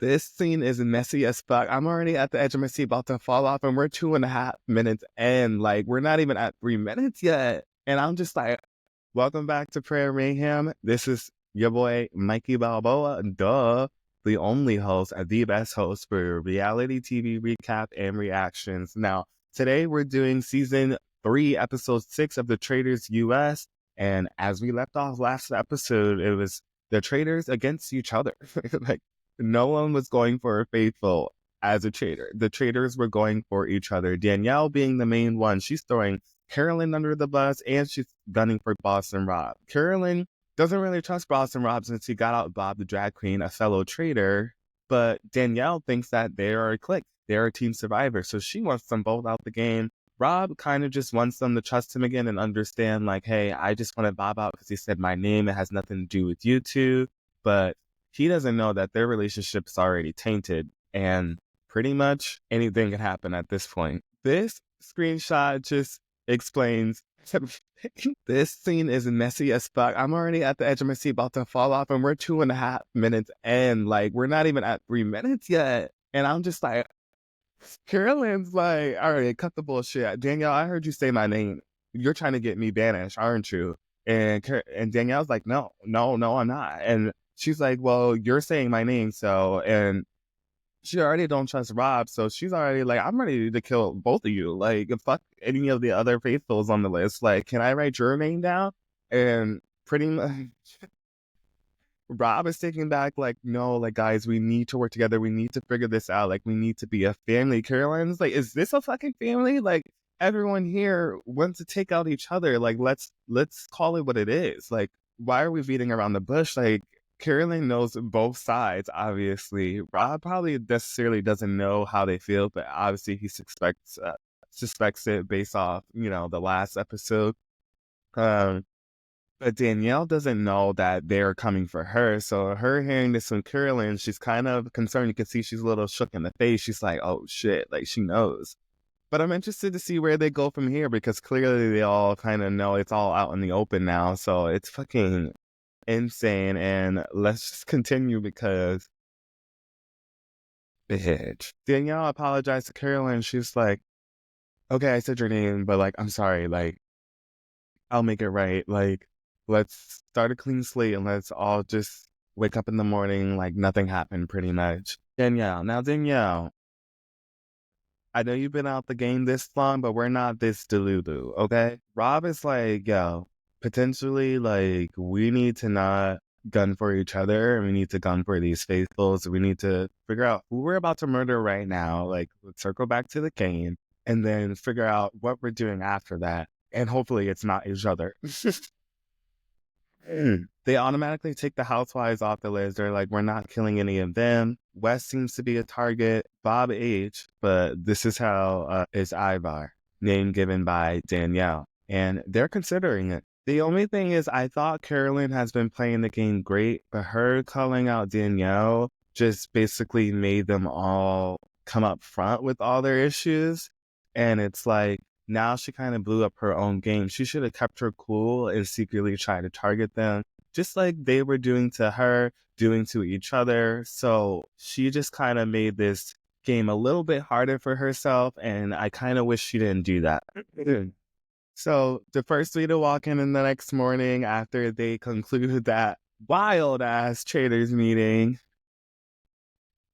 This scene is messy as fuck. I'm already at the edge of my seat about to fall off, and we're 2.5 minutes in. Like, we're not even at 3 minutes yet. And I'm just like, welcome back to Prayer Mayhem. This is your boy, Mikey Balboa, the only host, the best host for reality TV recap and reactions. Now, today we're doing season 3, episode 6 of the Traitors US. And as we left off last episode, it was the traitors against each other. Like, no one was going for Faithful as a traitor. The traitors were going for each other. Danielle being the main one. She's throwing Carolyn under the bus, and she's gunning for Boston Rob. Carolyn doesn't really trust Boston Rob since he got out Bob the drag queen, a fellow traitor. But Danielle thinks that they are a clique. They're a team survivor. So she wants them both out the game. Rob kind of just wants them to trust him again and understand, like, hey, I just wanted Bob out because he said my name. It has nothing to do with you two. But he doesn't know that their relationship's already tainted, and pretty much anything can happen at this point. This screenshot just explains everything. This scene is messy as fuck. I'm already at the edge of my seat about to fall off, and we're 2.5 minutes in. Like, we're not even at 3 minutes yet. And I'm just like, Carolyn's like, all right, cut the bullshit. Danielle, I heard you say my name. You're trying to get me banished, aren't you? And Danielle's like, no, I'm not. And she's like, well, you're saying my name, so, and she already don't trust Rob, so she's already like, I'm ready to kill both of you. Like, fuck any of the other faithfuls on the list. Like, can I write your name down? And pretty much, Rob is taking back, like, no, like, guys, we need to work together. We need to figure this out. Like, we need to be a family. Carolyn's like, is this a fucking family? Like, everyone here wants to take out each other. Like, let's call it what it is. Like, why are we beating around the bush? Like, Carolyn knows both sides, obviously. Rob probably necessarily doesn't know how they feel, but obviously he suspects it based off, the last episode. But Danielle doesn't know that they're coming for her. So her hearing this from Carolyn, she's kind of concerned. You can see she's a little shook in the face. She's like, oh shit, like she knows. But I'm interested to see where they go from here, because clearly they all kind of know it's all out in the open now. So it's fucking insane. And let's just continue, because bitch. Danielle apologized to Carolyn. She's like, okay, I said your name, but like, I'm sorry. Like, I'll make it right. Like, let's start a clean slate and let's all just wake up in the morning like nothing happened, pretty much. Danielle, I know you've been out the game this long, but we're not this delulu, okay? Rob is like, yo, potentially, like, we need to not gun for each other. We need to gun for these faithfuls. We need to figure out who we're about to murder right now. Like, let's circle back to the game and then figure out what we're doing after that. And hopefully it's not each other. They automatically take the housewives off the list. They're like, we're not killing any of them. Wes seems to be a target. Bob H, but this is how is Ivar, name given by Danielle. And they're considering it. The only thing is, I thought Carolyn has been playing the game great, but her calling out Danielle just basically made them all come up front with all their issues. And it's like, now she kind of blew up her own game. She should have kept her cool and secretly tried to target them, just like they were doing to her, doing to each other. So she just kind of made this game a little bit harder for herself, and I kind of wish she didn't do that. So the first three to walk in the next morning after they conclude that wild-ass traders meeting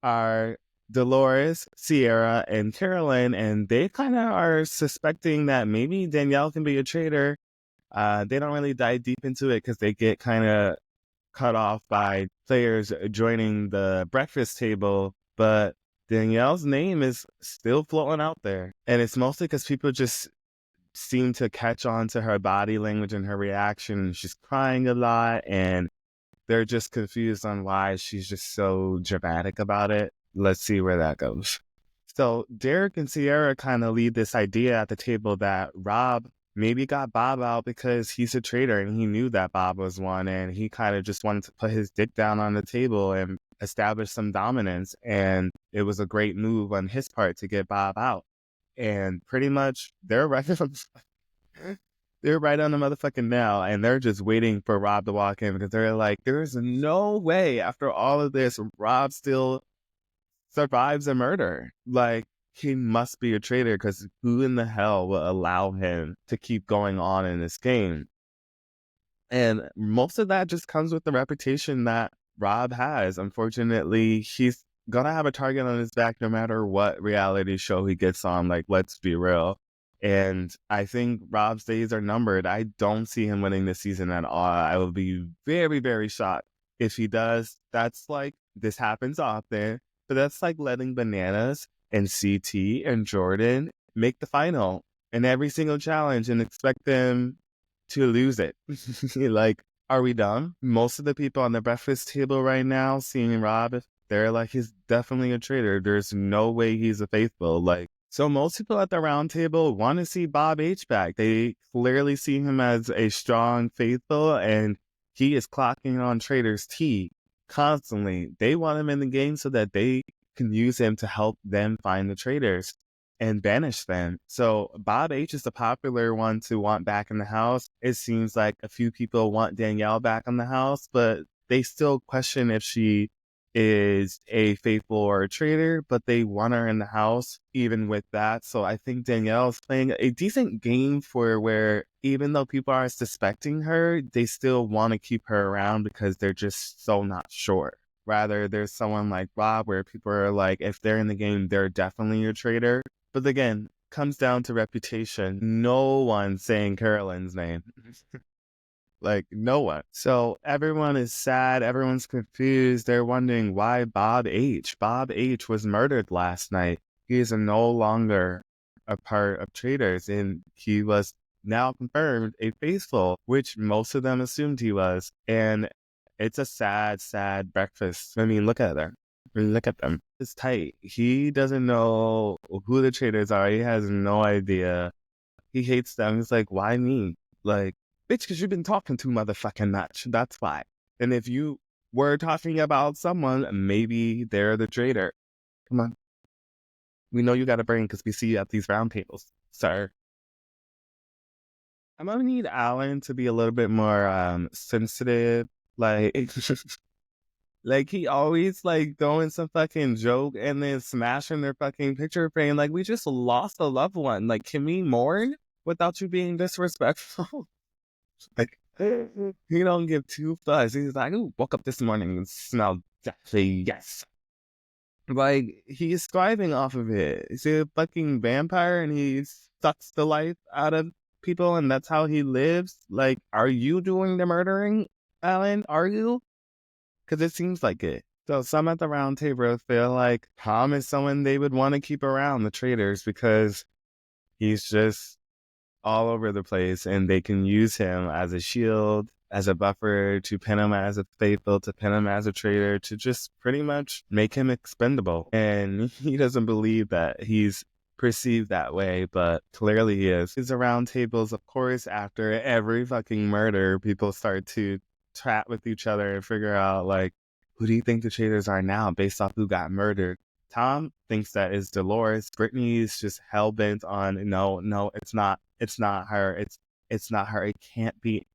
are Dolores, Sierra, and Carolyn, and they kind of are suspecting that maybe Danielle can be a traitor. They don't really dive deep into it because they get kind of cut off by players joining the breakfast table, but Danielle's name is still floating out there. And it's mostly because people just seem to catch on to her body language and her reaction. She's crying a lot, and they're just confused on why she's just so dramatic about it. Let's see where that goes. So Derek and Sierra kind of lead this idea at the table that Rob maybe got Bob out because he's a traitor and he knew that Bob was one, and he kind of just wanted to put his dick down on the table and establish some dominance. And it was a great move on his part to get Bob out. And pretty much they're right on, they're right on the motherfucking nail, and they're just waiting for Rob to walk in, because they're like, there's no way after all of this Rob still survives a murder. Like, he must be a traitor because who in the hell will allow him to keep going on in this game? And most of that just comes with the reputation that Rob has. Unfortunately, he's gonna have a target on his back no matter what reality show he gets on. Like, let's be real. And I think Rob's days are numbered. I don't see him winning this season at all. I will be very, very shocked if he does. That's like, this happens often, but that's like letting Bananas and CT and Jordan make the final in every single challenge and expect them to lose it. Like, are we done? Most of the people on the breakfast table right now seeing Rob, they're like, he's definitely a traitor. There's no way he's a faithful. Like, so most people at the round table want to see Bob H back. They clearly see him as a strong faithful, and he is clocking on Traitors T constantly. They want him in the game so that they can use him to help them find the traitors and banish them. So Bob H is the popular one to want back in the house. It seems like a few people want Danielle back in the house, but they still question if she is a faithful or a traitor, but they want her in the house even with that. So I think Danielle is playing a decent game for where even though people are suspecting her, they still want to keep her around because they're just so not sure. Rather, there's someone like Rob where people are like, if they're in the game, they're definitely a traitor. But again, comes down to reputation. No one saying Carolyn's name. Like, no one. So everyone is sad. Everyone's confused. They're wondering why Bob H. Bob H was murdered last night. He is no longer a part of Traitors, and he was now confirmed a faithful, which most of them assumed he was. And it's a sad, sad breakfast. I mean, look at them. Look at them. It's tight. He doesn't know who the traitors are. He has no idea. He hates them. He's like, why me? Like, bitch, because you've been talking too motherfucking much. That's why. And if you were talking about someone, maybe they're the traitor. Come on. We know you got a brain because we see you at these round tables, sir. I'm going to need Alan to be a little bit more sensitive. Like, like, he always, like, throwing some fucking joke and then smashing their fucking picture frame. Like, we just lost a loved one. Like, can we mourn without you being disrespectful? Like, he don't give two fucks. He's like, ooh, woke up this morning and smelled death. Yes. Like, he's thriving off of it. He's a fucking vampire and he sucks the life out of people and that's how he lives. Like, are you doing the murdering, Alan? Are you? Because it seems like it. So some at the round table feel like Tom is someone they would want to keep around, the traitors, because he's just all over the place and they can use him as a shield, as a buffer, to pin him as a faithful, to pin him as a traitor, to just pretty much make him expendable. And he doesn't believe that he's perceived that way, but clearly he is. His round tables, of course, after every fucking murder, people start to chat with each other and figure out, like, who do you think the traitors are now based off who got murdered? Tom thinks that is Dolores. Brittany's just hell-bent on, no, it's not her. It's not her. It can't be.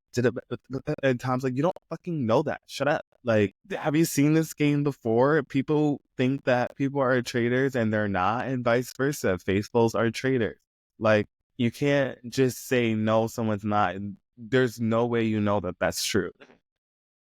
And Tom's like, you don't fucking know that. Shut up. Like, have you seen this game before? People think that people are traitors and they're not, and vice versa. Faithfuls are traitors. Like, you can't just say, no, someone's not. There's no way you know that that's true.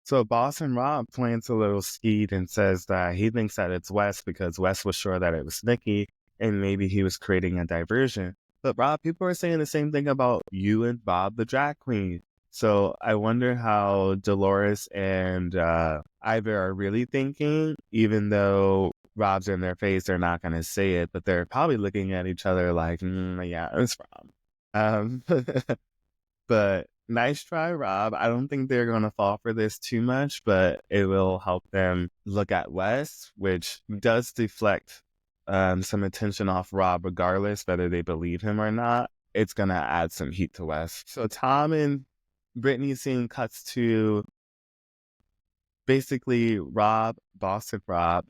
So Boss and Rob plants a little seed and says that he thinks that it's Wes because Wes was sure that it was Nikki and maybe he was creating a diversion. But Rob, people are saying the same thing about you and Bob the drag queen. So I wonder how Dolores and Ivor are really thinking, even though Rob's in their face, they're not going to say it, but they're probably looking at each other like, yeah, it's Rob. But nice try, Rob. I don't think they're going to fall for this too much, but it will help them look at Wes, which does deflect some attention off Rob, regardless whether they believe him or not. It's going to add some heat to Wes. So Tom and Brittany scene cuts to basically Rob, Boston Rob,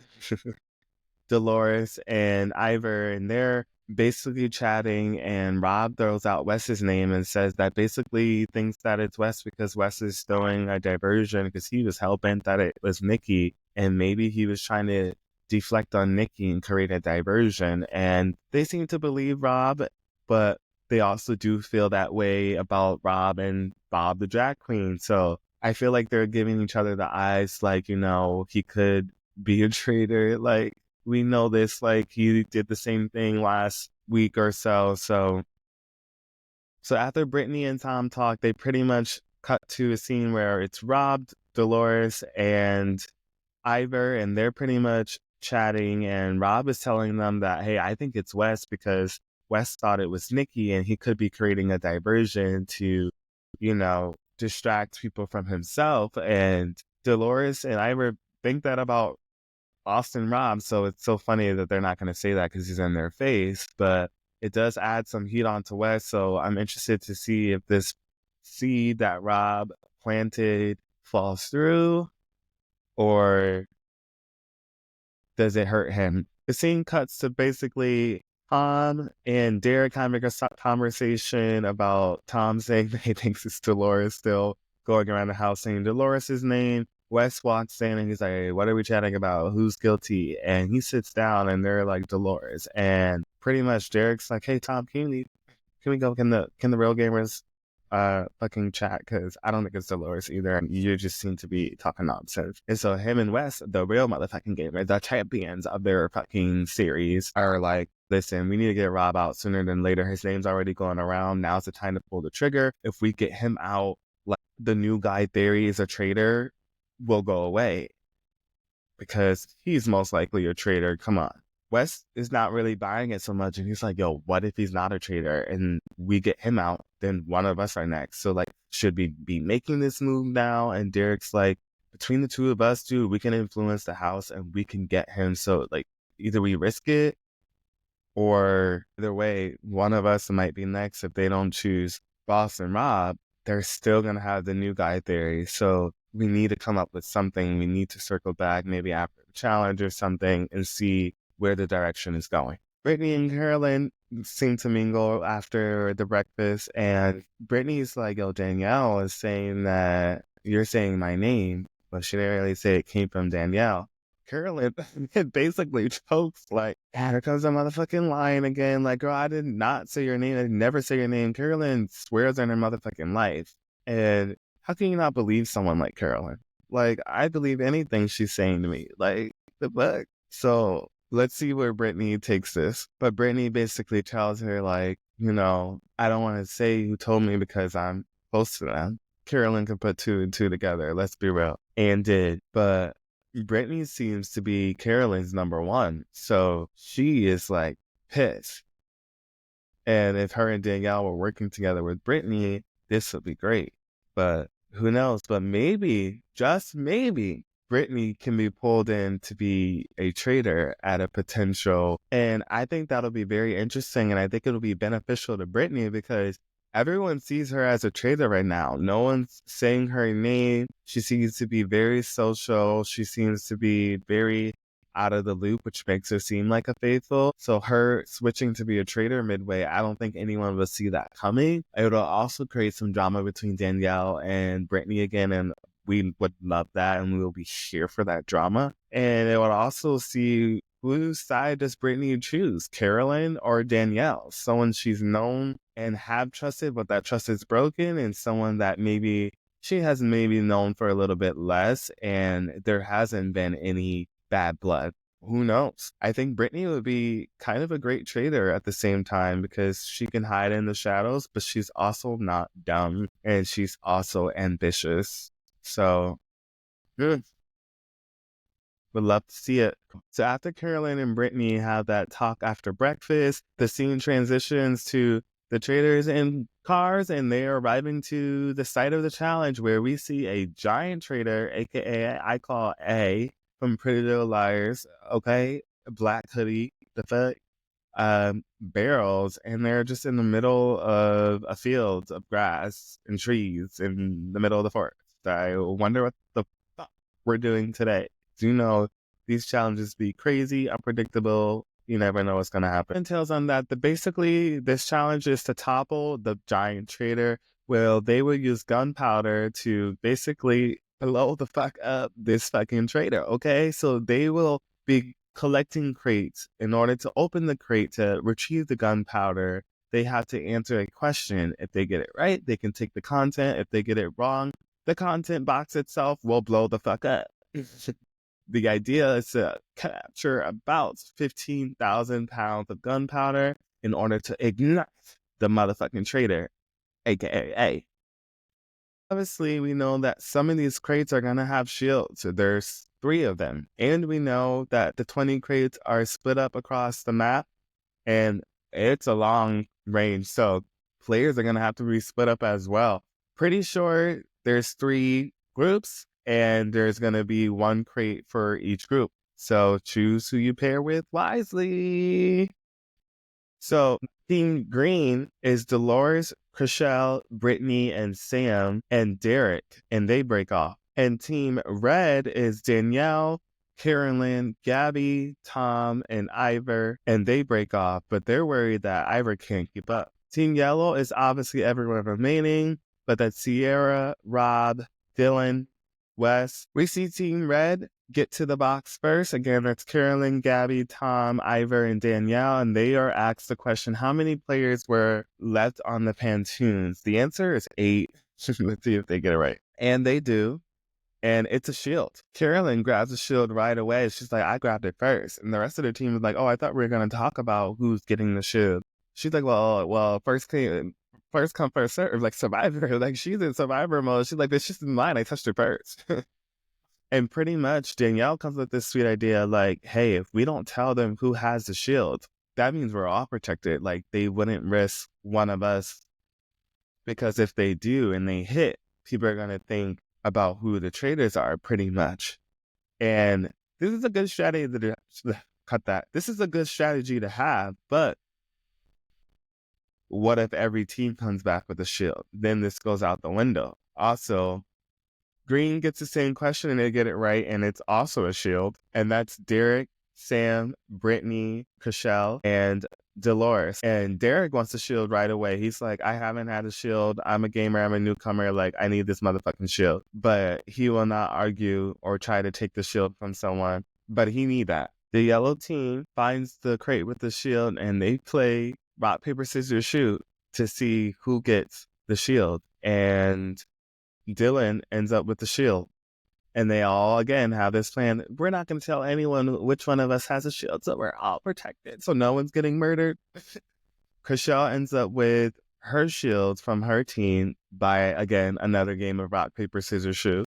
Dolores, and Ivor, and they're basically chatting, and Rob throws out Wes's name and says that basically he thinks that it's Wes because Wes is throwing a diversion because he was hell-bent that it was Nikki, and maybe he was trying to deflect on Nikki and create a diversion. And they seem to believe Rob, but they also do feel that way about Rob and Bob the drag queen. So I feel like they're giving each other the eyes, like, he could be a traitor. Like, we know this, like, he did the same thing last week or so. So after Brittany and Tom talk, they pretty much cut to a scene where it's Rob, Dolores, and Ivor, and they're pretty much chatting, and Rob is telling them that, hey, I think it's Wes because Wes thought it was Nikki, and he could be creating a diversion to, distract people from himself. And Dolores and Ivor think that about Austin Rob, so it's so funny that they're not going to say that because he's in their face, but it does add some heat onto Wes, so I'm interested to see if this seed that Rob planted falls through, or does it hurt him? The scene cuts to basically Tom and Derek having a conversation about Tom saying that he thinks it's Dolores, still going around the house saying Dolores' name. Wes walks in and he's like, hey, what are we chatting about? Who's guilty? And he sits down and they're like, Dolores. And pretty much Derek's like, hey, Tom, can we go? Can the real gamers fucking chat? Because I don't think it's Dolores either. And you just seem to be talking nonsense. And so him and Wes, the real motherfucking gamers, the champions of their fucking series, are like, listen, we need to get Rob out sooner than later. His name's already going around. Now's the time to pull the trigger. If we get him out, like, the new guy theory is a traitor will go away because he's most likely a traitor. Come on. Wes is not really buying it so much, and he's like, yo, what if he's not a traitor and we get him out, then one of us are next. So, like, should we be making this move now? And Derek's like, between the two of us, dude, we can influence the house and we can get him. So, like, either we risk it, or either way, one of us might be next. If they don't choose Boss and Rob, they're still going to have the new guy theory. So we need to come up with something. We need to circle back maybe after the challenge or something and see where the direction is going. Brittany and Carolyn seem to mingle after the breakfast, and Brittany's like, yo, Danielle is saying that you're saying my name, but she didn't really say it came from Danielle. Carolyn basically chokes, like, here comes a motherfucking line again. Like, girl, I did not say your name. I never say your name. Carolyn swears on her motherfucking life. And how can you not believe someone like Carolyn? Like, I believe anything she's saying to me. Like, the fuck? So let's see where Brittany takes this. But Brittany basically tells her, like, I don't want to say who told me because I'm close to them. Carolyn can put two and two together. Let's be real. And did. But Brittany seems to be Carolyn's number one. So she is, like, pissed. And if her and Danielle were working together with Brittany, this would be great. But who knows? But maybe, just maybe, Brittany can be pulled in to be a traitor at a potential. And I think that'll be very interesting. And I think it'll be beneficial to Brittany because everyone sees her as a traitor right now. No one's saying her name. She seems to be very social. She seems to be very out of the loop, which makes her seem like a faithful. So her switching to be a traitor midway, I don't think anyone will see that coming. It'll also create some drama between Danielle and Brittany again, and we would love that, and we will be here for that drama. And it would also see whose side does Brittany choose, Carolyn or Danielle? Someone she's known and have trusted, but that trust is broken, and someone that maybe she has maybe known for a little bit less, and there hasn't been any bad blood. Who knows? I think Brittany would be kind of a great traitor at the same time because she can hide in the shadows, but she's also not dumb, and she's also ambitious. So, would love to see it. So after Carolyn and Brittany have that talk after breakfast, the scene transitions to the traders in cars, and they are arriving to the site of the challenge where we see a giant trader, aka I call A from Pretty Little Liars, okay? Black hoodie, the fuck? Barrels, and they're just in the middle of a field of grass and trees in the middle of the forest. I wonder what the fuck we're doing today. Do these challenges be crazy, unpredictable? You never know what's going to happen. Details on that. Basically, this challenge is to topple the giant trader. Well, they will use gunpowder to basically blow the fuck up this fucking trader, okay? So they will be collecting crates. In order to open the crate to retrieve the gunpowder, they have to answer a question. If they get it right, they can take the content. If they get it wrong, the content box itself will blow the fuck up. The idea is to capture about 15,000 pounds of gunpowder in order to ignite the motherfucking traitor, aka A. Obviously, we know that some of these crates are going to have shields. There's 3 of them. And we know that the 20 crates are split up across the map. And it's a long range. So players are going to have to be split up as well. Pretty sure there's 3 groups. And there's going to be 1 crate for each group. So choose who you pair with wisely. So Team Green is Dolores, Chriselle, Brittany, and Sam, and Derek, and they break off. And Team Red is Danielle, Carolyn, Gabby, Tom, and Ivor, and they break off, but they're worried that Ivor can't keep up. Team Yellow is obviously everyone remaining, but that's Sierra, Rob, Dylan, Wes. We see Team Red get to the box first. Again, that's Carolyn, Gabby, Tom, Ivor, and Danielle, and they are asked the question, how many players were left on the pontoons? The answer is 8. Let's see if they get it right. And they do. And it's a shield. Carolyn grabs the shield right away. She's like, I grabbed it first. And the rest of the team is like, oh, I thought we were going to talk about who's getting the shield. She's like, well, first come, first serve, like Survivor. Like, she's in Survivor mode. She's like, it's just in line. I touched her first. And pretty much Danielle comes with this sweet idea like, hey, if we don't tell them who has the shield, that means we're all protected. Like, they wouldn't risk one of us, because if they do and they hit, people are going to think about who the traitors are, pretty much. And this is a good strategy This is a good strategy to have, but what if every team comes back with a shield? Then this goes out the window. Also, Green gets the same question and they get it right, and it's also a shield. And that's Derek, Sam, Brittany, Chriselle, and Dolores. And Derek wants the shield right away. He's like, I haven't had a shield. I'm a gamer. I'm a newcomer. Like, I need this motherfucking shield. But he will not argue or try to take the shield from someone. But he need that. The yellow team finds the crate with the shield and they play rock, paper, scissors, shoot to see who gets the shield. And Dylan ends up with the shield. And they all, again, have this plan. We're not going to tell anyone which one of us has a shield, so we're all protected, so no one's getting murdered. Chriselle ends up with her shield from her team by, again, another game of rock, paper, scissors, shoot.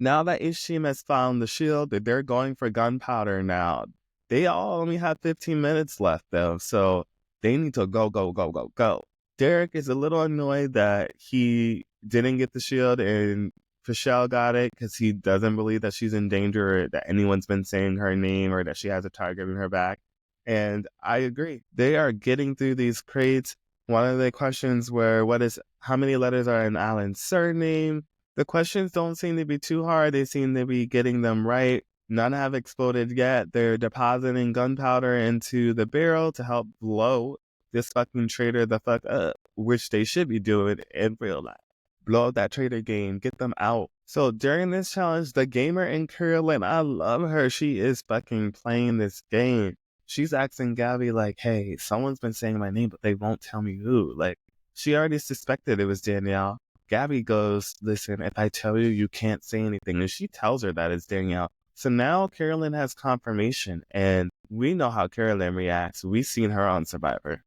Now that each team has found the shield, they're going for gunpowder now. They all only have 15 minutes left, though, so they need to go, go, go, go, go. Derek is a little annoyed that he didn't get the shield and Chriselle got it because he doesn't believe that she's in danger or that anyone's been saying her name or that she has a target in her back. And I agree. They are getting through these crates. One of the questions were, how many letters are in Alan's surname? The questions don't seem to be too hard. They seem to be getting them right. None have exploded yet. They're depositing gunpowder into the barrel to help blow this fucking traitor the fuck up, which they should be doing in real life. Blow up that traitor game, get them out. So during this challenge, the gamer in Carolyn, I love her. She is fucking playing this game. She's asking Gabby like, hey, someone's been saying my name, but they won't tell me who. Like, she already suspected it was Danielle. Gabby goes, listen, if I tell you, you can't say anything. And she tells her that it's Danielle. So now Carolyn has confirmation, and we know how Carolyn reacts. We've seen her on Survivor.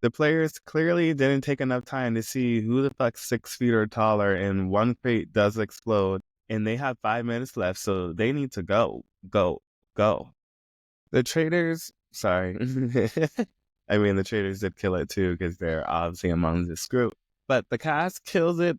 The players clearly didn't take enough time to see who the fuck's 6 feet or taller, and one crate does explode, and they have 5 minutes left, so they need to go, go, go. The traitors, sorry. I mean, the traitors did kill it too, because they're obviously among this group. But the cast kills it.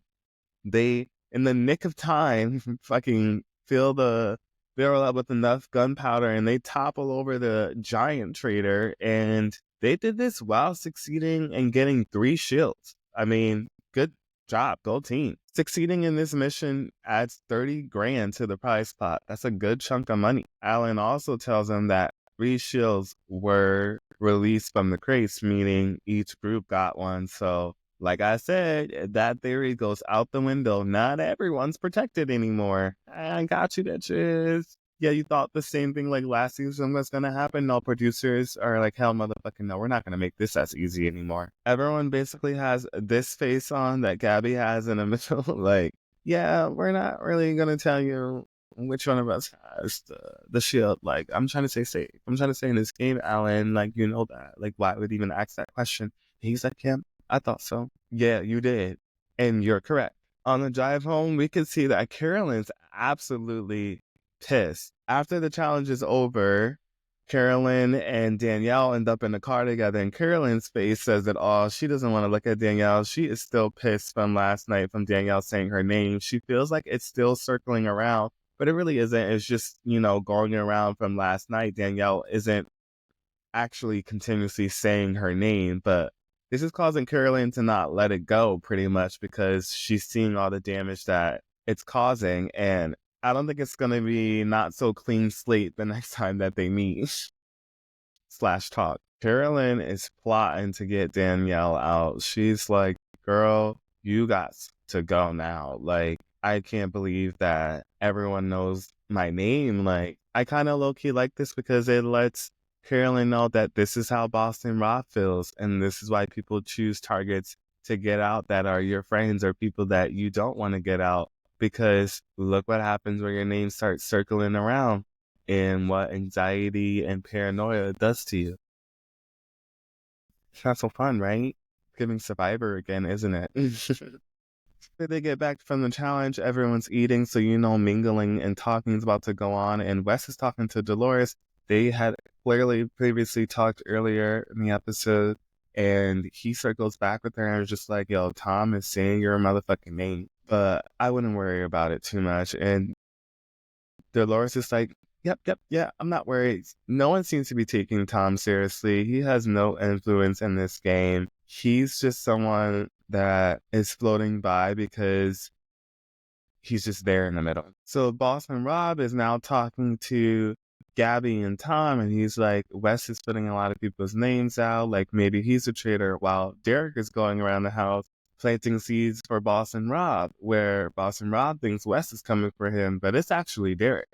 They, in the nick of time, fucking fill the barrel up with enough gunpowder, and they topple over the giant traitor, and they did this while succeeding and getting 3 shields. I mean, good job, go team. Succeeding in this mission adds 30 grand to the prize pot. That's a good chunk of money. Alan also tells them that 3 shields were released from the crates, meaning each group got one. So, like I said, that theory goes out the window. Not everyone's protected anymore. I got you, bitches. Yeah, you thought the same thing like last season was gonna happen. No, producers are like, hell motherfucking no, we're not gonna make this as easy anymore. Everyone basically has this face on that Gabby has in the middle. Like, yeah, we're not really gonna tell you which one of us has the shield. Like, I'm trying to say safe. I'm trying to say in this game, Alan, like, you know that. Like, why would even ask that question? He's like, yeah, I thought so. Yeah, you did. And you're correct. On the drive home, we can see that Carolyn's absolutely pissed. After the challenge is over, Carolyn and Danielle end up in the car together, and Carolyn's face says it all. She doesn't want to look at Danielle. She is still pissed from last night from Danielle saying her name. She feels like it's still circling around, but it really isn't. It's just, going around from last night. Danielle isn't actually continuously saying her name, but this is causing Carolyn to not let it go pretty much because she's seeing all the damage that it's causing. And I don't think it's going to be not so clean slate the next time that they meet slash talk. Carolyn is plotting to get Danielle out. She's like, girl, you got to go now. Like, I can't believe that everyone knows my name. Like, I kind of low key like this because it lets Carolyn know that this is how Boston Rob feels. And this is why people choose targets to get out that are your friends or people that you don't want to get out. Because look what happens when your name starts circling around and what anxiety and paranoia does to you. It's not so fun, right? Giving Survivor again, isn't it? After they get back from the challenge, everyone's eating, so mingling and talking is about to go on, and Wes is talking to Dolores. They had clearly previously talked earlier in the episode, and he circles back with her and is just like, yo, Tom is saying your motherfucking name, but I wouldn't worry about it too much. And Dolores is like, yep, yeah, I'm not worried. No one seems to be taking Tom seriously. He has no influence in this game. He's just someone that is floating by because he's just there in the middle. So Boston Rob is now talking to Gabby and Tom, and he's like, Wes is putting a lot of people's names out, like maybe he's a traitor, while Derek is going around the house planting seeds for Boston Rob, where Boston Rob thinks Wes is coming for him, but it's actually Derek.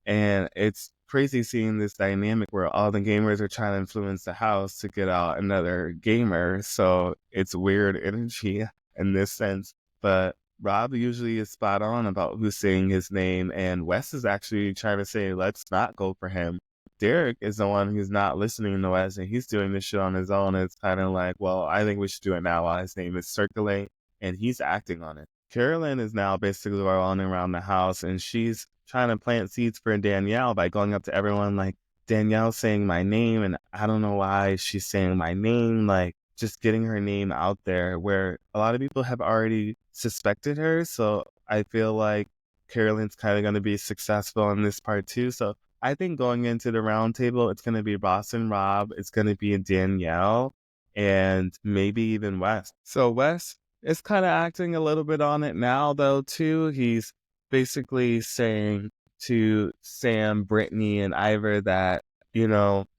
And it's crazy seeing this dynamic where all the gamers are trying to influence the house to get out another gamer. So it's weird energy in this sense. But Rob usually is spot on about who's saying his name, and Wes is actually trying to say, let's not go for him. Derek is the one who's not listening to Wes, and he's doing this shit on his own. It's kind of like, well, I think we should do it now while his name is circulating, and he's acting on it. Carolyn is now basically running around the house, and she's trying to plant seeds for Danielle by going up to everyone like, Danielle saying my name, and I don't know why she's saying my name, like just getting her name out there where a lot of people have already suspected her. So I feel like Carolyn's kind of going to be successful in this part too. So I think going into the round table, it's going to be Boston Rob, it's going to be Danielle, and maybe even Wes. So Wes is kind of acting a little bit on it now, though, too. He's basically saying to Sam, Brittany, and Ivor that,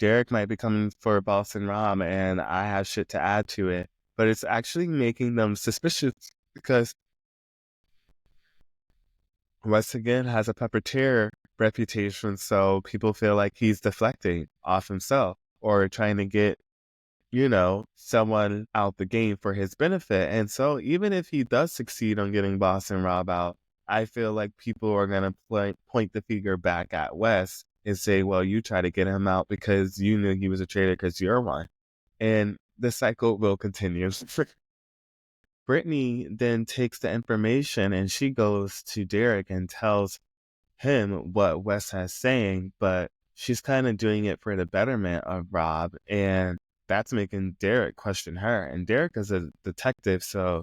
Derek might be coming for Boston Rob and I have shit to add to it. But it's actually making them suspicious because Wes again has a puppeteer reputation, so people feel like he's deflecting off himself or trying to get someone out the game for his benefit. And so even if he does succeed on getting Boston Rob out, I feel like people are going to point the finger back at Wes and say, well, you try to get him out because you knew he was a traitor because you're one. And the cycle will continue. Brittany then takes the information and she goes to Derek and tells him what Wes has saying, but she's kind of doing it for the betterment of Rob, and that's making Derek question her. And Derek is a detective, so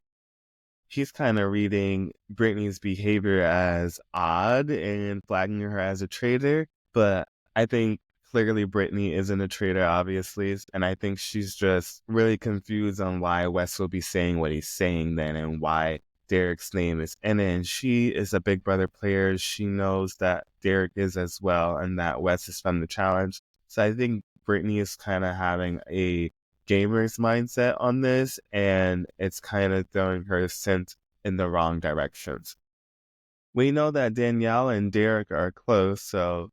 he's kind of reading Brittany's behavior as odd and flagging her as a traitor. But I think clearly Brittany isn't a traitor, obviously, and I think she's just really confused on why Wes will be saying what he's saying then and why Derek's name is in it. And she is a Big Brother player. She knows that Derek is as well and that Wes is from the challenge. So I think Brittany is kind of having a gamer's mindset on this, and it's kind of throwing her scent in the wrong directions. We know that Danielle and Derek are close, so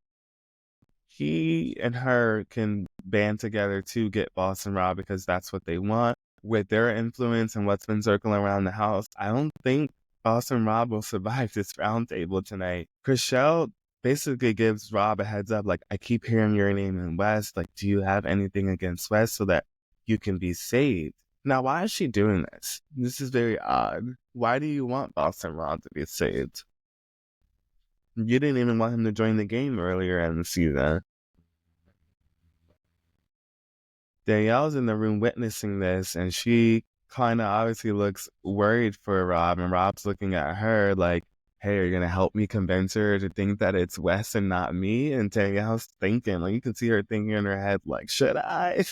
he and her can band together to get Boston Rob because that's what they want. With their influence and what's been circling around the house, I don't think Boston Rob will survive this roundtable tonight. Chriselle basically gives Rob a heads up, like, I keep hearing your name in West. Like, do you have anything against West so that you can be saved? Now, why is she doing this? This is very odd. Why do you want Boston Rob to be saved? You didn't even want him to join the game earlier in the season. Danielle's in the room witnessing this, and she kind of obviously looks worried for Rob, and Rob's looking at her like, hey, are you going to help me convince her to think that it's Wes and not me? And Danielle's thinking, like, you can see her thinking in her head, like, should I?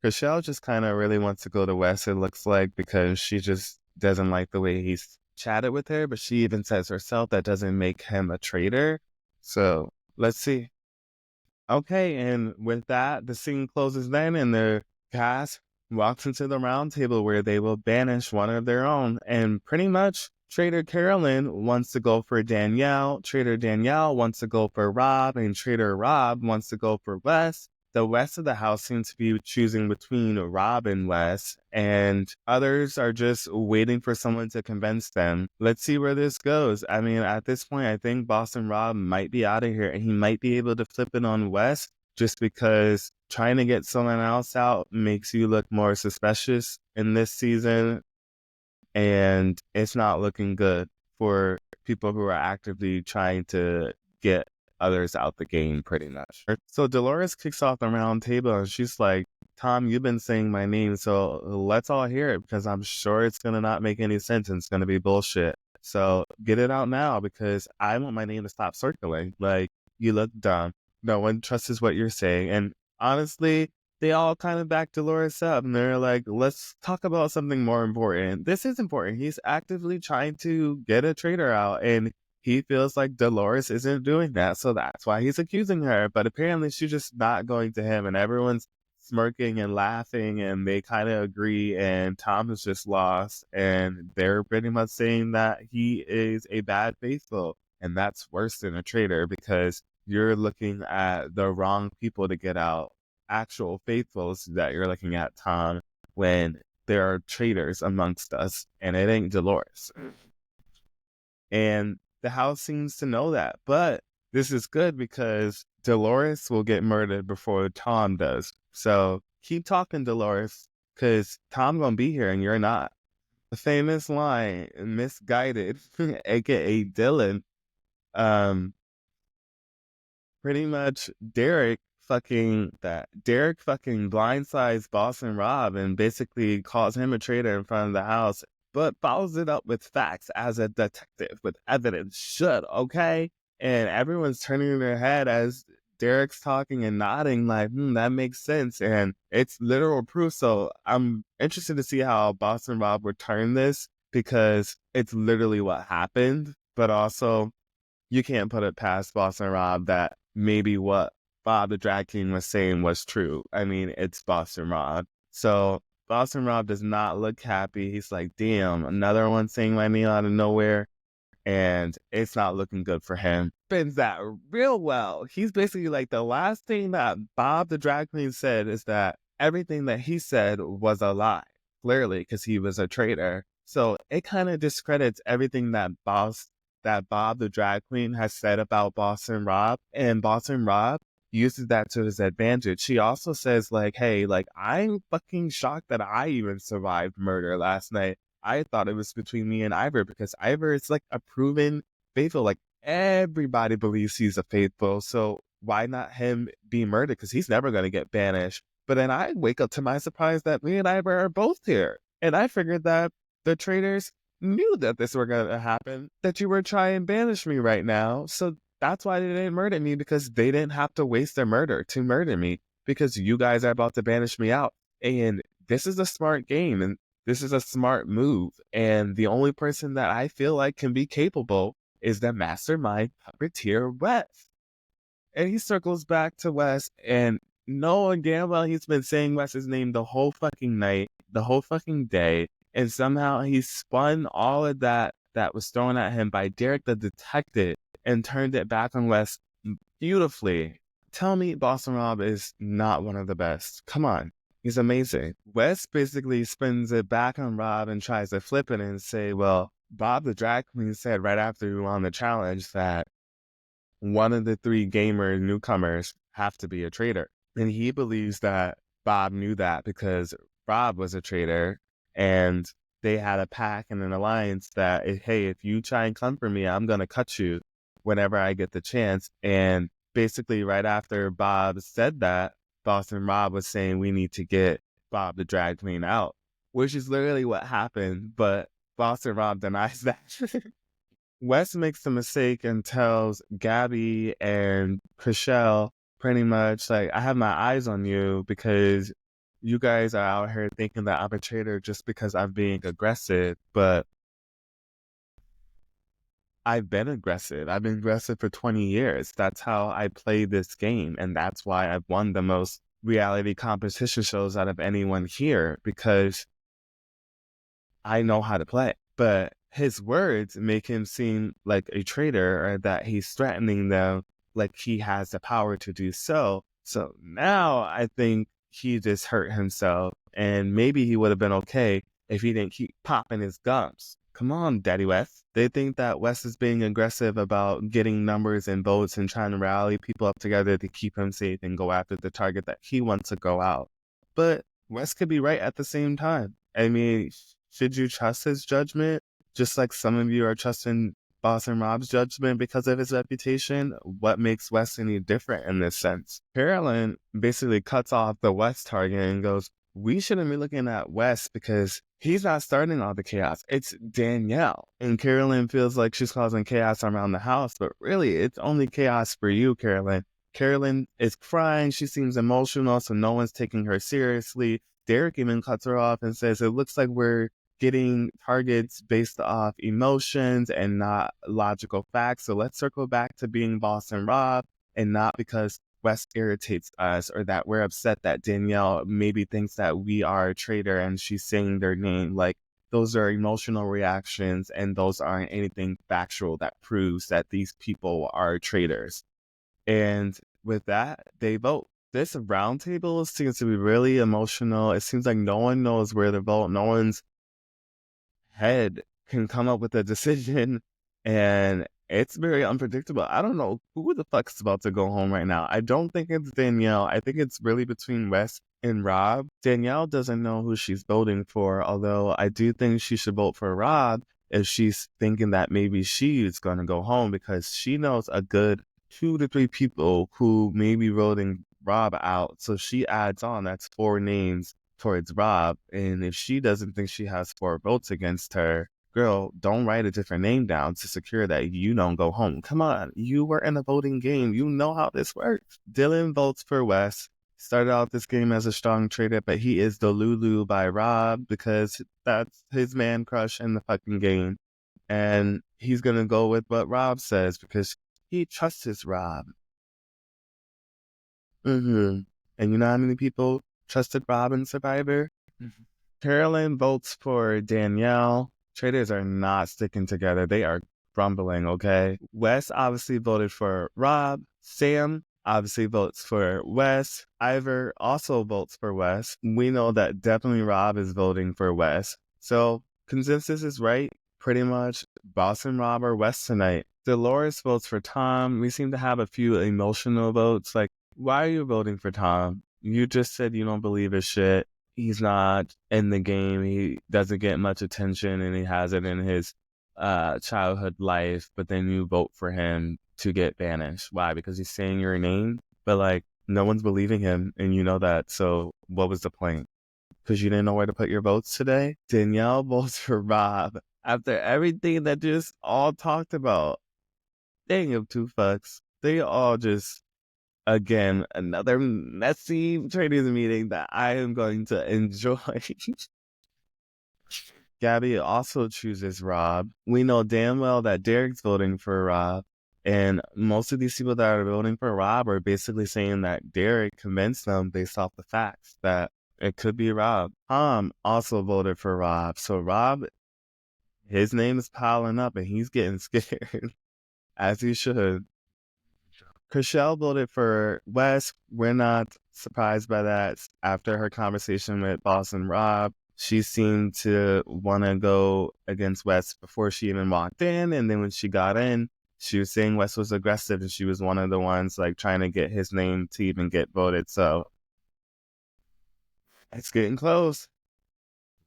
Rochelle just kind of really wants to go to Wes, it looks like, because she just doesn't like the way he's chatted with her, but she even says herself that doesn't make him a traitor. So let's see. Okay, and with that, the scene closes then, and the cast walks into the round table where they will banish one of their own. And pretty much, Traitor Carolyn wants to go for Danielle, Traitor Danielle wants to go for Rob, and Traitor Rob wants to go for Wes. The rest of the house seems to be choosing between Rob and Wes, and others are just waiting for someone to convince them. Let's see where this goes. I mean, at this point, I think Boston Rob might be out of here, and he might be able to flip it on Wes just because trying to get someone else out makes you look more suspicious in this season, and it's not looking good for people who are actively trying to get others out the game, pretty much. So Dolores kicks off the round table, and she's like, Tom, you've been saying my name, so let's all hear it, because I'm sure it's going to not make any sense, and it's going to be bullshit. So get it out now, because I want my name to stop circling. Like, you look dumb. No one trusts what you're saying. And honestly, they all kind of back Dolores up, and they're like, let's talk about something more important. This is important. He's actively trying to get a traitor out, and he feels like Dolores isn't doing that, so that's why he's accusing her. But apparently she's just not going to him, and everyone's smirking and laughing, and they kind of agree, and Tom is just lost, and they're pretty much saying that he is a bad faithful, and that's worse than a traitor, because you're looking at the wrong people to get out. Actual faithfuls that you're looking at, Tom, when there are traitors amongst us, and it ain't Dolores. And the house seems to know that. But this is good because Dolores will get murdered before Tom does. So keep talking, Dolores, because Tom gonna be here and you're not. The famous line, misguided, aka Dylan, pretty much Derek fucking blindsides Boston Rob and basically calls him a traitor in front of the house, but follows it up with facts as a detective with evidence should, okay? And everyone's turning their head as Derek's talking and nodding like, that makes sense. And it's literal proof. So I'm interested to see how Boston Rob would turn this, because it's literally what happened, but also you can't put it past Boston Rob that maybe what Bob the Drag King was saying was true. I mean, it's Boston Rob. So Boston Rob does not look happy. He's like, damn, another one saying my name out of nowhere. And it's not looking good for him. Spins that real well. He's basically like, the last thing that Bob the Drag Queen said is that everything that he said was a lie, clearly, because he was a traitor. So it kind of discredits everything that Bob the Drag Queen has said about Boston Rob, and Boston Rob uses that to his advantage. She also says, like, hey, like, I'm fucking shocked that I even survived murder last night. I thought it was between me and Ivor, because Ivor is like a proven faithful. Like, everybody believes he's a faithful, so why not him be murdered? Because he's never going to get banished. But then I wake up to my surprise that me and Ivor are both here. And I figured that the traitors knew that this were going to happen, that you were trying to banish me right now. So that's why they didn't murder me, because they didn't have to waste their murder to murder me, because you guys are about to banish me out. And this is a smart game, and this is a smart move. And the only person that I feel like can be capable is the mastermind puppeteer Wes. And he circles back to Wes, and knowing damn well he's been saying Wes's name the whole fucking night, the whole fucking day, and somehow he spun all of that that was thrown at him by Derek the detective and turned it back on Wes beautifully. Tell me Boston Rob is not one of the best. Come on. He's amazing. Wes basically spins it back on Rob and tries to flip it and say, well, Bob the drag queen said right after we won the challenge that one of the 3 gamer newcomers have to be a traitor. And he believes that Bob knew that because Rob was a traitor and they had a pact and an alliance that, hey, if you try and come for me, I'm going to cut you whenever I get the chance. And basically right after Bob said that, Boston Rob was saying we need to get Bob the drag queen out, which is literally what happened. But Boston Rob denies that. Wes makes the mistake and tells Gabby and Chriselle pretty much like, I have my eyes on you because you guys are out here thinking that I'm a traitor just because I'm being aggressive, but I've been aggressive. I've been aggressive for 20 years. That's how I play this game. And that's why I've won the most reality competition shows out of anyone here, because I know how to play. But his words make him seem like a traitor, or that he's threatening them like he has the power to do so. So now I think he just hurt himself, and maybe he would have been okay if he didn't keep popping his gums. Come on, Daddy West. They think that West is being aggressive about getting numbers and votes and trying to rally people up together to keep him safe and go after the target that he wants to go out. But West could be right at the same time. I mean, should you trust his judgment? Just like some of you are trusting Boston Rob's judgment because of his reputation? What makes West any different in this sense? Carolyn basically cuts off the West target and goes, we shouldn't be looking at West because he's not starting all the chaos. It's Danielle. And Carolyn feels like she's causing chaos around the house, but really it's only chaos for you, Carolyn. Carolyn is crying. She seems emotional, so no one's taking her seriously. Derek even cuts her off and says, it looks like we're getting targets based off emotions and not logical facts. So let's circle back to being Boston Rob, and not because West irritates us or that we're upset that Danielle maybe thinks that we are a traitor and she's saying their name. Like, those are emotional reactions, and those aren't anything factual that proves that these people are traitors. And with that, they vote. This roundtable seems to be really emotional. It seems like no one knows where to vote. No one's head can come up with a decision, and it's very unpredictable. I don't know who the fuck's about to go home right now. I don't think it's Danielle. I think it's really between Wes and Rob. Danielle doesn't know who she's voting for, although I do think she should vote for Rob if she's thinking that maybe she is going to go home, because she knows a good 2 to 3 people who may be voting Rob out. So she adds on, that's 4 names towards Rob. And if she doesn't think she has 4 votes against her, girl, don't write a different name down to secure that you don't go home. Come on, you were in a voting game. You know how this works. Dylan votes for Wes. Started out this game as a strong traitor, but he is the Lulu by Rob because that's his man crush in the fucking game. And he's going to go with what Rob says because he trusts his Rob. And you know how many people trusted Rob in Survivor? Carolyn votes for Danielle. Traitors are not sticking together. They are crumbling, okay? Wes obviously voted for Rob. Sam obviously votes for Wes. Ivor also votes for Wes. We know that definitely Rob is voting for Wes. So consensus is right. Pretty much Boston Rob or Wes tonight. Dolores votes for Tom. We seem to have a few emotional votes. Like, why are you voting for Tom? You just said you don't believe his shit. He's not in the game. He doesn't get much attention, and he has it in his childhood life. But then you vote for him to get banished. Why? Because he's saying your name? But like, no one's believing him, and you know that. So what was the point? Because you didn't know where to put your votes today? Danielle votes for Rob after everything that just all talked about. They give 2 fucks. They all just, again, another messy trainers meeting that I am going to enjoy. Gabby also chooses Rob. We know damn well that Derek's voting for Rob. And most of these people that are voting for Rob are basically saying that Derek convinced them based off the facts that it could be Rob. Tom also voted for Rob. So Rob His name is piling up and he's getting scared, as he should. Chriselle voted for West. We're not surprised by that. After her conversation with Boston Rob, she seemed to want to go against West before she even walked in. And then when she got in, she was saying West was aggressive and she was one of the ones like trying to get his name to even get voted. So it's getting close.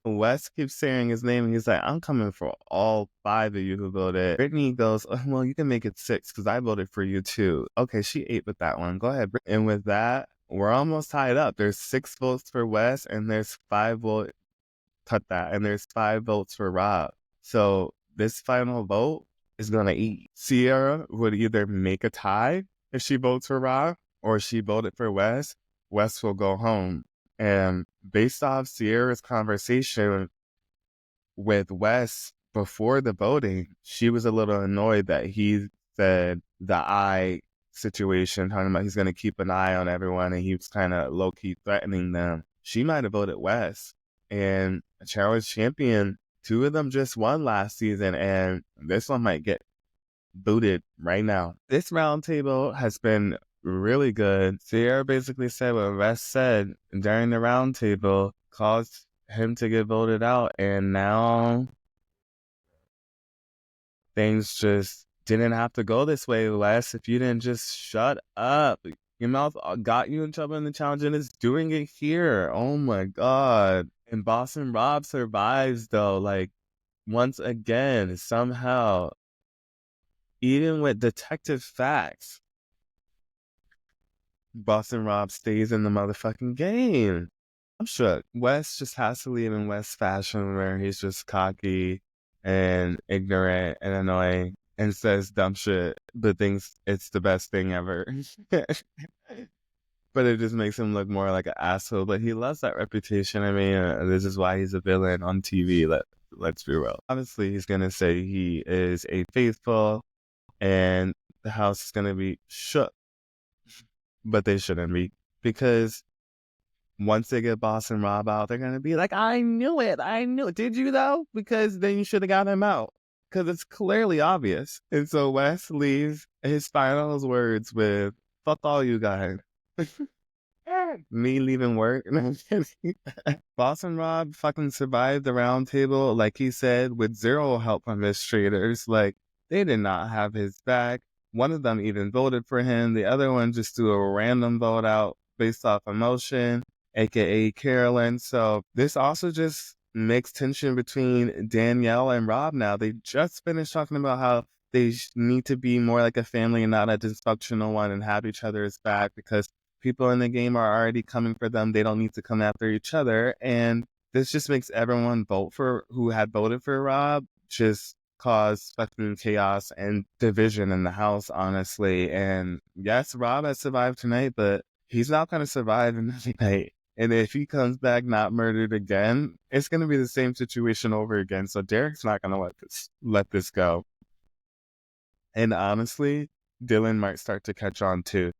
Wes keeps saying his name and he's like, I'm coming for all 5 of you who voted. Brittany goes, oh, well, you can make it 6 because I voted for you too. Okay, she ate with that one. Go ahead. And with that, we're almost tied up. There's 6 votes for Wes and there's 5 votes. Cut that. And there's 5 votes for Rob. So this final vote is going to eat. Sierra would either make a tie if she votes for Rob or she voted for Wes. Wes will go home. And based off Sierra's conversation with Wes before the voting, she was a little annoyed that he said the eye situation, talking about he's going to keep an eye on everyone and he was kind of low-key threatening them. She might have voted Wes. And a challenge champion, 2 of them just won last season, and this one might get booted right now. This roundtable has been really good. Sierra basically said what Wes said during the roundtable caused him to get voted out, and now things just didn't have to go this way, Wes. If you didn't just shut up. Your mouth got you in trouble in the challenge, and it's doing it here. Oh my god. And Boston Rob survives, though, like, once again, somehow. Even with detective facts, Boston Rob stays in the motherfucking game. I'm shook. Wes just has to leave in West fashion where he's just cocky and ignorant and annoying and says dumb shit, but thinks it's the best thing ever. But it just makes him look more like an asshole. But he loves that reputation. I mean, this is why he's a villain on TV. Let's be real. Obviously, he's going to say he is a faithful and the house is going to be shook. But they shouldn't be, because once they get Boston Rob out, they're going to be like, I knew it. Did you, though? Because then you should have got him out, because it's clearly obvious. And so Wes leaves his final words with, fuck all you guys. Me leaving work. Boston Rob fucking survived the round table, like he said, with 0 help from his traitors. Like, they did not have his back. One of them even voted for him. The other one just threw a random vote out based off emotion, aka Carolyn. So this also just makes tension between Danielle and Rob now. They just finished talking about how they need to be more like a family and not a dysfunctional one and have each other's back, because people in the game are already coming for them. They don't need to come after each other. And this just makes everyone vote for who had voted for Rob just cause fucking chaos and division in the house, honestly. And yes, Rob has survived tonight, but he's not going to survive another night. And if he comes back not murdered again, it's going to be the same situation over again. So Derek's not going to let this go. And honestly, Dylan might start to catch on too.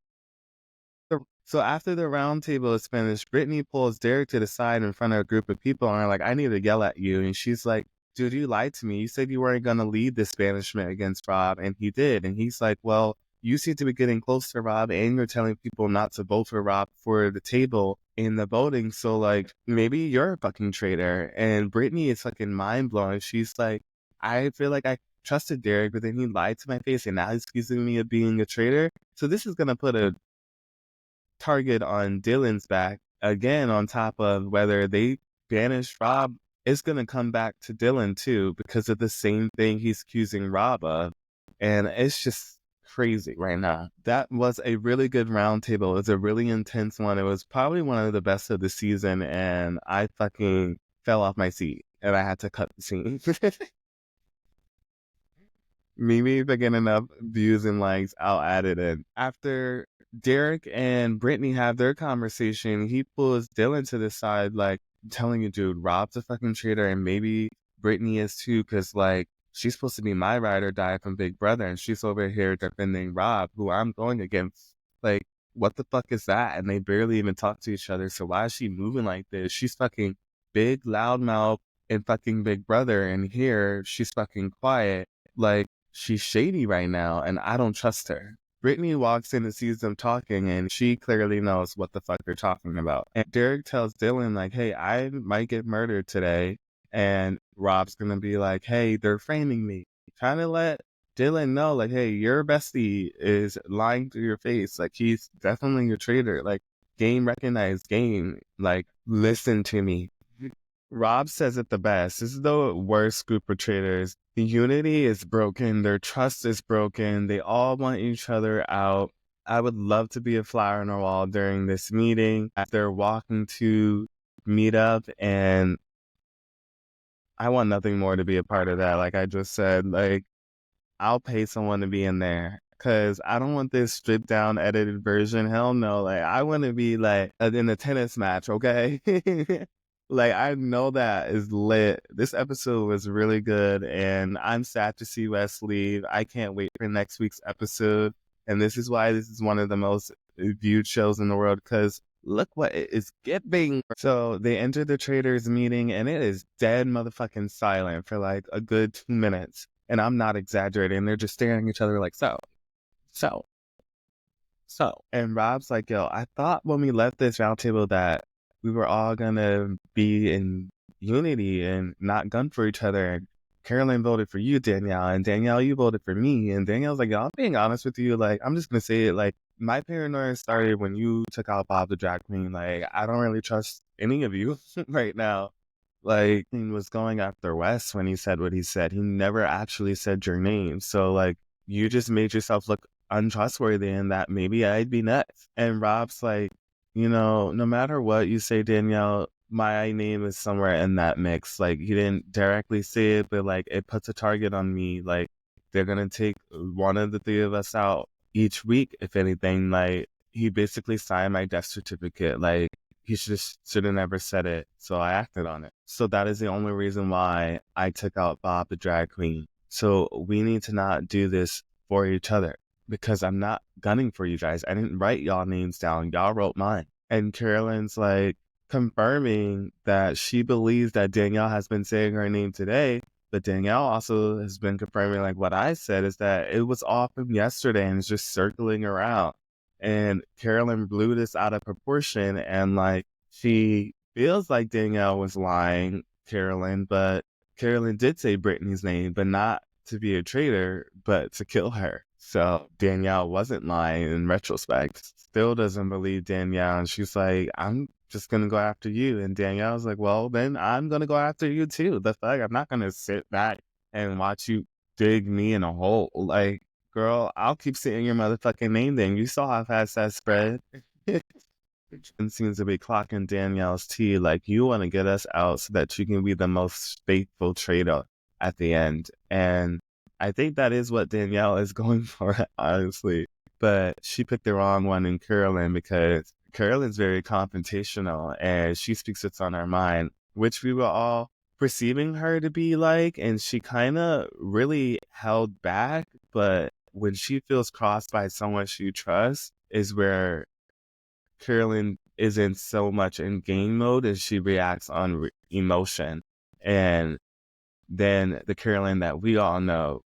So after the round table is finished, Brittany pulls Derek to the side in front of a group of people and are like, I need to yell at you. And she's like, dude, you lied to me. You said you weren't going to lead this banishment against Rob, and he did. And he's like, well, you seem to be getting close to Rob, and you're telling people not to vote for Rob for the table in the voting. So, like, maybe you're a fucking traitor. And Brittany is fucking mind-blowing. She's like, I feel like I trusted Derek, but then he lied to my face, and now he's accusing me of being a traitor. So this is going to put a target on Dylan's back again, on top of whether they banish Rob. It's going to come back to Dylan too, because of the same thing he's accusing Rob of. And it's just crazy right now. That was a really good roundtable. It was a really intense one. It was probably one of the best of the season, and I fucking fell off my seat and I had to cut the scene. Maybe if I get enough views and likes, I'll add it in. After Derek and Brittany have their conversation, he pulls Dylan to the side, like, I'm telling you, dude, Rob's a fucking traitor, and maybe Brittany is too, because, like, she's supposed to be my ride or die from Big Brother, and she's over here defending Rob, who I'm going against. Like, what the fuck is that? And they barely even talk to each other, so why is she moving like this? She's fucking big, loudmouth, in fucking Big Brother, and here she's fucking quiet. Like, she's shady right now, and I don't trust her. Brittany walks in and sees them talking, and she clearly knows what the fuck they're talking about. And Derek tells Dylan, like, hey, I might get murdered today. And Rob's gonna be like, hey, they're framing me. Trying to let Dylan know, like, hey, your bestie is lying to your face. Like, he's definitely a traitor. Like, game recognized game. Like, listen to me. Rob says it the best. This is the worst group of traitors. The unity is broken. Their trust is broken. They all want each other out. I would love to be a fly on the wall during this meeting. They're walking to meet up, and I want nothing more to be a part of that. Like I just said, like, I'll pay someone to be in there. Cause I don't want this stripped down edited version. Hell no. Like, I want to be like in a tennis match, okay? Like, I know that is lit. This episode was really good, and I'm sad to see Wes leave. I can't wait for next week's episode. And this is why this is one of the most viewed shows in the world, because look what it is giving. So they enter the traders meeting, and it is dead motherfucking silent for like a good 2 minutes. And I'm not exaggerating. They're just staring at each other like, so. And Rob's like, yo, I thought when we left this roundtable that we were all gonna be in unity and not gun for each other. And Caroline voted for you, Danielle, and Danielle, you voted for me. And Danielle's like, yo, I'm being honest with you. Like, I'm just gonna say it. Like, my paranoia started when you took out Bob the drag queen. Like, I don't really trust any of you right now. Like, he was going after Wes when he said what he said. He never actually said your name. So, like, you just made yourself look untrustworthy, and that maybe I'd be nuts. And Rob's like, you know, no matter what you say, Danielle, my name is somewhere in that mix. Like, he didn't directly say it, but like, it puts a target on me. Like, they're gonna take one of the three of us out each week, if anything. Like, he basically signed my death certificate. Like, he should have never said it. So I acted on it. So that is the only reason why I took out Bob the drag queen. So we need to not do this for each other, because I'm not gunning for you guys. I didn't write y'all names down. Y'all wrote mine. And Carolyn's like confirming that she believes that Danielle has been saying her name today. But Danielle also has been confirming, like, what I said is that it was off from yesterday and it's just circling around. And Carolyn blew this out of proportion, and like, she feels like Danielle was lying, Carolyn, but Carolyn did say Brittany's name, but not to be a traitor, but to kill her. So Danielle wasn't lying in retrospect. Still doesn't believe Danielle, and she's like, I'm just gonna go after you. And Danielle's like, well, then I'm gonna go after you too. The fuck? I'm not gonna sit back and watch you dig me in a hole. Like, girl, I'll keep saying your motherfucking name then. You saw how fast that spread. And seems to be clocking Danielle's tea. Like, you want to get us out so that you can be the most faithful traitor at the end. And I think that is what Danielle is going for, honestly. But she picked the wrong one in Carolyn, because Carolyn's very confrontational and she speaks what's on her mind, which we were all perceiving her to be like. And she kind of really held back. But when she feels crossed by someone she trusts is where Carolyn isn't so much in game mode as she reacts on emotion. And then the Carolyn that we all know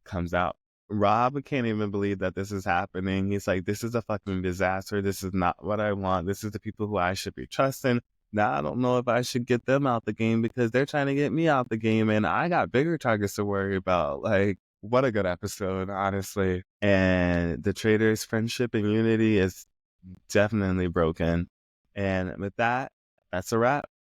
comes out. Rob can't even believe that this is happening. He's like, this is a fucking disaster. This is not what I want. This is the people who I should be trusting. Now, I don't know if I should get them out the game, because they're trying to get me out the game, and I got bigger targets to worry about. Like, what a good episode, honestly. And the traders' friendship and unity is definitely broken. And with that, that's a wrap.